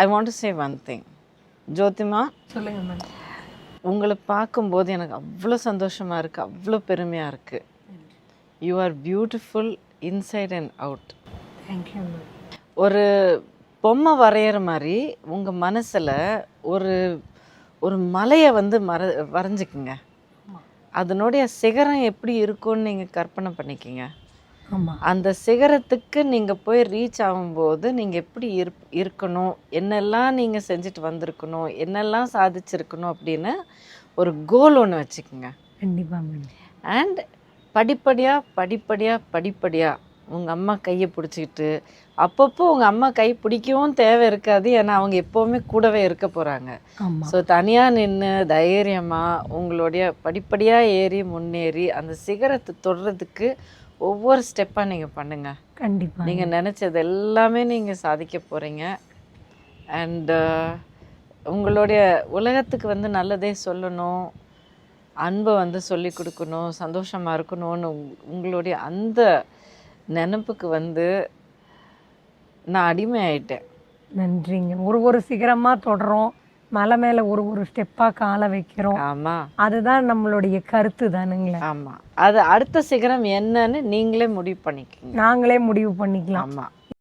I want to say one thing. ஜோதிமா, சொல்லுங்க ma'am. உங்களை பார்க்கும்போது எனக்கு அவ்வளோ சந்தோஷமாக இருக்குது, அவ்வளோ பெருமையாக இருக்குது. You are beautiful inside and out. Thank you ma'am. ஒரு பொம்மை வரைகிற மாதிரி உங்கள் மனசில் ஒரு ஒரு மலையை வந்து வரைஞ்சிக்குங்க. அதனுடைய சிகரம் எப்படி இருக்கும்னு நீங்கள் கற்பனை பண்ணிக்கிங்க. ஆமாம். அந்த சிகரத்துக்கு நீங்கள் போய் ரீச் ஆகும்போது நீங்கள் எப்படி இருக்கணும், என்னெல்லாம் நீங்கள் செஞ்சுட்டு வந்திருக்கணும், என்னெல்லாம் சாதிச்சிருக்கணும் அப்படின்னு ஒரு கோல் ஒன்று வச்சுக்கோங்க. கண்டிப்பாக மேம். அண்ட் படிப்படியாக உங்கள் அம்மா கையை பிடிச்சிக்கிட்டு, அப்பப்போ உங்கள் அம்மா கை பிடிக்கவும் தேவை இருக்காது, ஏன்னா அவங்க எப்போவுமே கூடவே இருக்க போகிறாங்க. ஸோ தனியாக நின்று தைரியமாக உங்களுடைய படிப்படியாக ஏறி முன்னேறி அந்த சிகரத்தை தொடுறதுக்கு ஒவ்வொரு ஸ்டெப்பாக நீங்கள் பண்ணுங்கள். கண்டிப்பாக நீங்கள் நினச்சது எல்லாமே நீங்கள் சாதிக்க போகிறீங்க. அண்டு உங்களுடைய உலகத்துக்கு வந்து நல்லதே சொல்லணும், அன்பை வந்து சொல்லி கொடுக்கணும், சந்தோஷமாக இருக்கணும்னு உங்களுடைய அந்த நினப்புக்கு வந்து நான் அடிமை ஆயிட்டேன். நன்றிங்க. ஒரு சிகரமாக தொடரும், மலை மேலே ஒரு ஸ்டெப்பாக காலை வைக்கிறோம். ஆமாம், அதுதான் நம்மளுடைய கருத்து தானுங்களே. ஆமாம். அது அடுத்த சிகரம் என்னன்னு நீங்களே முடிவு பண்ணிக்கோங்க. நாங்களே முடிவு பண்ணிக்கலாம். ஆமாம்.